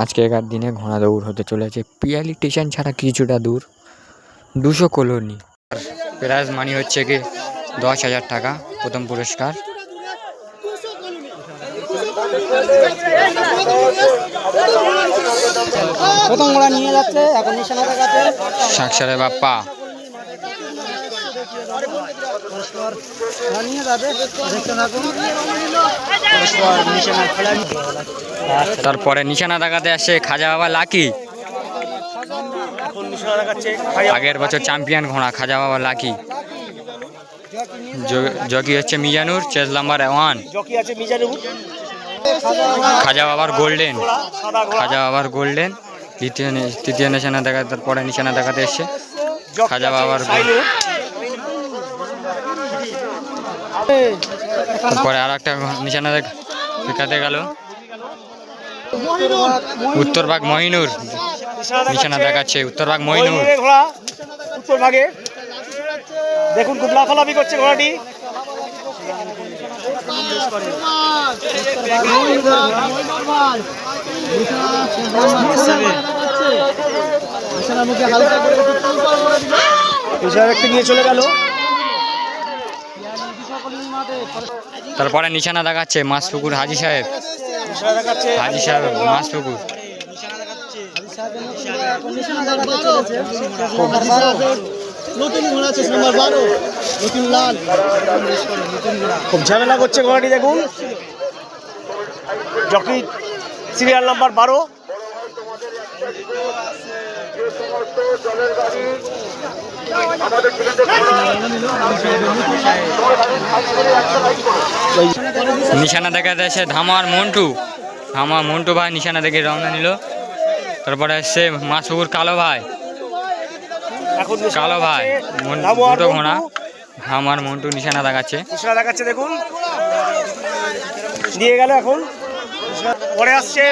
আজকেকার দিনে ঘোড়া দৌড় হতে চলেছে পিয়ালি স্টেশন ছাড়া কিছুটা দূর 200 কলোনি। প্রাইজ মানি হচ্ছে কি 10,000 টাকা প্রথম পুরস্কার। প্রথম ঘোড়া নিয়ে যাচ্ছে এখন নিশানা দেখাচ্ছে সাক্ষরে বাপ্পা। নিয়ে যাবে দেখতে থাকুন। তারপরে নিশানা দেখাতে আসছে খাজা বাবা লাকি। আগের বছর চ্যাম্পিয়ন ঘোড়া খাজা বাবা লাকি। জকি হচ্ছে মিজানুর, চেজ নাম্বার 1। খাজা বাবার গোল্ডেন, খাজা বাবার গোল্ডেন তৃতীয় নিশানা দেখাতে। তারপরে নিশানা দেখাতে এসছে খাজা বাবার। তারপরে আর একটা নিশানা দেখাতে গেল উত্তরবাগ মহিনুর। নিশানা দেখাচ্ছে উত্তরবাগ মহিনুর। উত্তরভাগে দেখুন খুব লাফালাফি করছে ঘোড়াটি। নিয়ে চলে গেল। তারপরে নিশানা দেখাচ্ছে মাছপুকুর হাজি সাহেব। হাজি সাহেব মাছপুকুর। নতুন ঘোড়া আছে নাম্বার 12 নতুন লাল। খুব ঝামেলা করছে ঘোড়াটি দেখুন। Jockey serial number 12। নিশানা দেখাতে এসে ধামার মন্টু। ধামা মন্টু ভাই নিশানা দেখে রওনা নিল। তারপরে এসছে মাছপুকুর কালো ভাই। কালো ভাই দুটো ঘোড়া। ধামার মন্টু নিশানা দেখাচ্ছে। দেখুন দিয়ে গেল। এখন পরে আসছে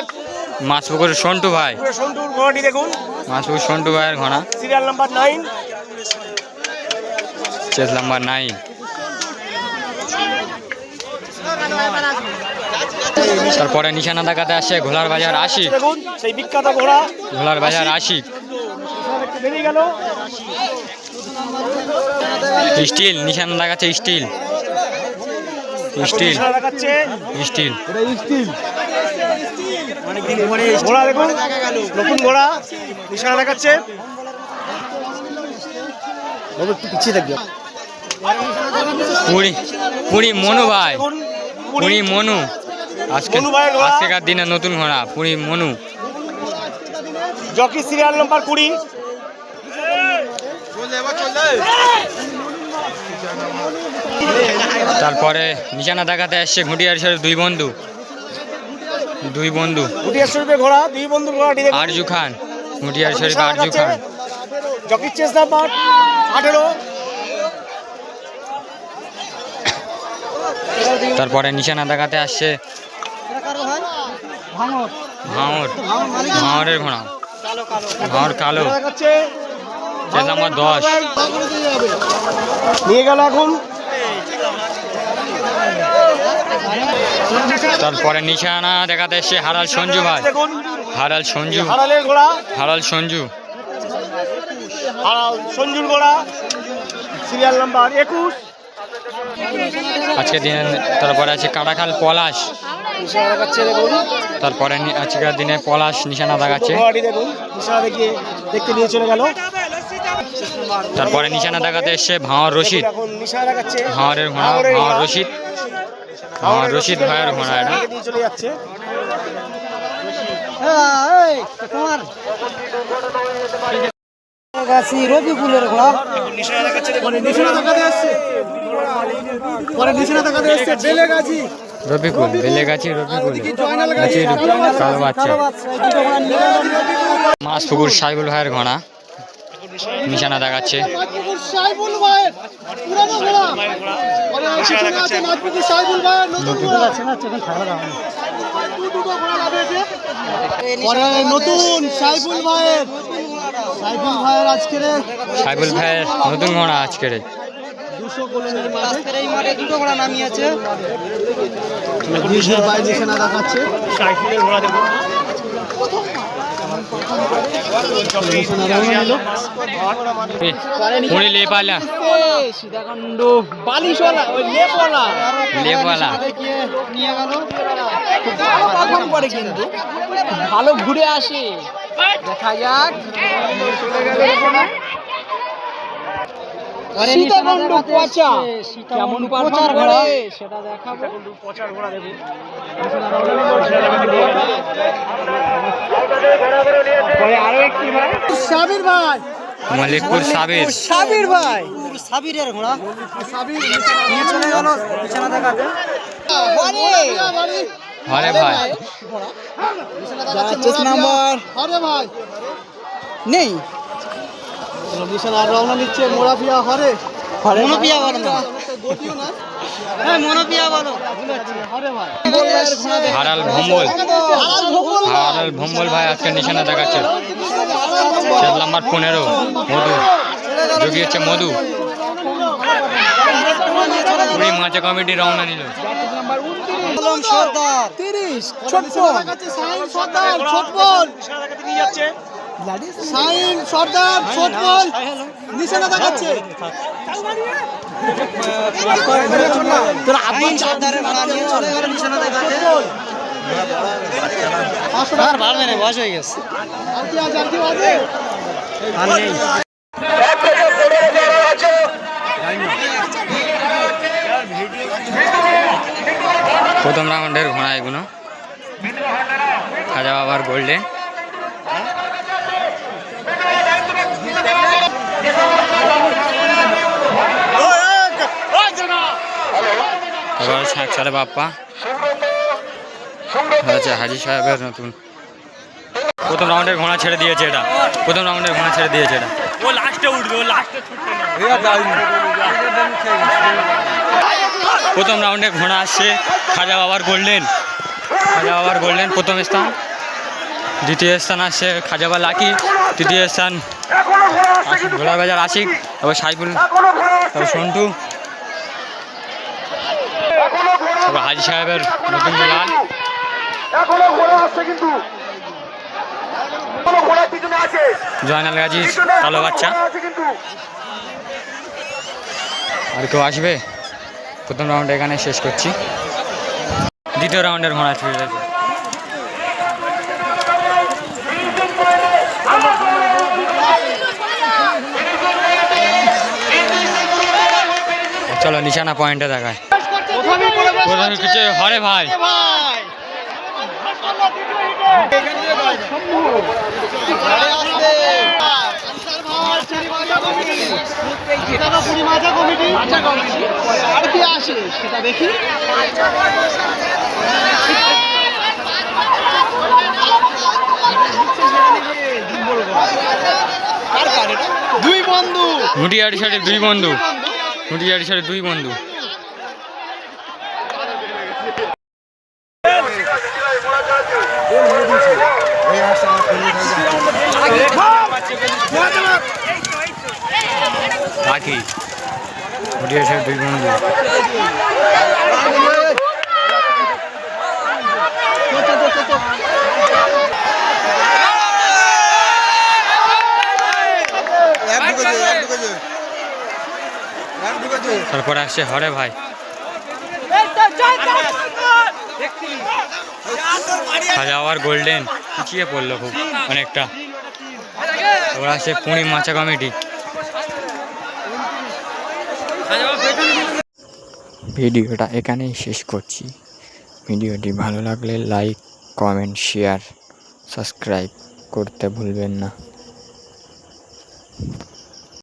মাছপুকুর সন্টু ভাই। সন্টুর ঘোড়াটি দেখুন। মাছপুকুর সন্টু ভাইয়ের ঘোড়া সিরিয়াল নাম্বার 9, চেজ নাম্বার 9। তারপরে নিশানা দেখাতে আসছে ঘোলার বাজার আশিক। দেখুন সেই বিখ্যাত ঘোড়া ঘোলার বাজার আশিক। বেরিয়ে গেল। স্টিল নিশানা দেখাচ্ছে স্টিল। স্টিল স্টিল ঘোড়া দেখুন নতুন ঘোড়া নিশানা দেখাচ্ছে। পিছিয়ে থাকবে পুরি মনু ভাই। পুরি মনু আজকেকার দিনে নতুন ঘোড়া Puri Manu. Jockey serial number 20। তারপরে নিশানা দেখাতে আসছে ঘুটিয়ার শরীফ দুই বন্ধু। ঘুটিয়ার শরীফের ঘোড়া দুই বন্ধু ঘোড়া আরজু খান। ঘুটিয়ার শরীফ আরজু খান। জকির চেস নাম্বার 18। তারপরে নিশানা দেখাতে আসছে ভাঙরের ঘোড়া। ভাঙর কালো চেজ নাম্বার 10। নিয়ে গেল এখন। তারপরে নিশানা দেখাতে এসছে হারাল সঞ্জু ভাই। হারাল সঞ্জু। হারালের ঘোড়া হারাল সঞ্জু। সঞ্জুর ঘোড়া সিরিয়াল নাম্বার 21। আজকে দিনে তারপরে আছে কাটাখাল পলাশ। তারপরে আজকের দিনে পলাশ নিশানা দেখাচ্ছে। দেখতে নিয়ে চলে গেল। তারপরে নিশানা দেখাতে এসছে ভাঁওয়ার রশিদ। ভাঁওয়ারের ঘোড়া ভাঁওয়ার রশিদ। ভাঁওয়ার রশিদ ভাইয়ের ঘোড়া এটা। চলে যাচ্ছে রবিকুলের ঘোড়া। রবিকুল বেলেগাছি। রবিকুল কালো বাচ্চা। মাছপুকুর সাইবুল ভাইয়ের ঘোড়া নিশানা দেখাচ্ছে। নতুন সাইফুল ভাইয়ের আজকের সাইবুল ভাইয়ের নতুন ঘোড়া আজকের 200 কলোনির মাঠে দুটো ঘোড়া নামিয়েছে। নিশানা দেখাচ্ছে সাইফুলের ঘোড়া দেখুন। পুনে লেপালা সীতাকাণ্ড বালিশওয়ালা ওই লেপওয়ালা লেপওয়ালা নিয়ে গেল। খুব ভালো পারফর্ম করে কিন্তু ভালো ঘুরে আসে। দেখা যাক সীতাকাণ্ড পচা কেমন পারফর্ম করে সেটা দেখাবো। পচার ঘোড়া দেখুন। আরো একটি ভাই সাবির ভাই মালিকপুর সাবির সাবির ভাই সাবিরের ঘোড়া সাবির নিয়ে চলে গেল বিছানা দেখাতে। হরে ভাই চেস নাম্বার হরে ভাই নেই বিছানা রওনা নিচ্ছে মোরাপিয়া হরে মনোপিয়া বলো না গতিও না হ্যাঁ মনোপিয়া বলো হরে ভাই হারাল ভম্বল হারাল ভম্বল ভাই আজকে নিশানা দেখাচ্ছে সেট নাম্বার 15 মধু যোগী হচ্ছে মধু পুরি মাঝে কমিটি রওনা নিল সর্দার 30 ছোটবল সাইন সর্দার ছোটবল নিয়ে যাচ্ছে সাইন সর্দার ছোটবল নিশানা দেখাচ্ছে তোর আবিন সর্দারের মারা নিয়ে চলে গেল নিশানা দেখাতে। আর ভালো না বয়স হয়ে গেছে আর কি আছে আর নেই প্রথম রাউন্ডের ঘোড়া এগুলো খাজা বাবার গোল্ডেন এবার সাক্ষাৎ বাপ্পা হচ্ছে হাজি সাহেবের নতুন প্রথম রাউন্ডের ঘোড়া ছেড়ে দিয়েছে এটা প্রথম রাউন্ডের ঘোড়া ছেড়ে দিয়েছে এটা ও লাস্টে উঠবে ও লাস্টে প্রথম রাউন্ডে ঘোড়া আসছে খাজা বাবার গোল্ডেন প্রথম স্থান দ্বিতীয় স্থান আসছে খাজা বাবা লাকি তৃতীয় স্থান ঘোড়া বাজার আশিক তারপর সাইফুল তারপর সন্টু তারপর হাজি সাহেবের নতুন লাল জয়নাল গাজী কালো বাচ্চা আর কেউ আসবে প্রথম রাউন্ড এখানে শেষ করছি দ্বিতীয় রাউন্ডের ঘোড়া ছুটে যাচ্ছে চলো নিশানা পয়েন্টে দেখায় প্রথমে কিছু হরে ভাই আর কি আসে সেটা দেখি দুই বন্ধু মুটিয়ারি সাইডে দুই বন্ধু মুটিয়ারি সাইডে দুই বন্ধু বাকি মুটিয়ারি সাইডে দুই বন্ধু তারপরে আসছে হরে ভাই খাজা বাবার গোল্ডেন পিছিয়ে পড়লো খুব অনেকটা তারপর আসছে পুরী মাচা কমিটি ভিডিওটা এখানেই শেষ করছি ভিডিওটি ভালো লাগলে লাইক কমেন্ট শেয়ার সাবস্ক্রাইব করতে ভুলবেন না।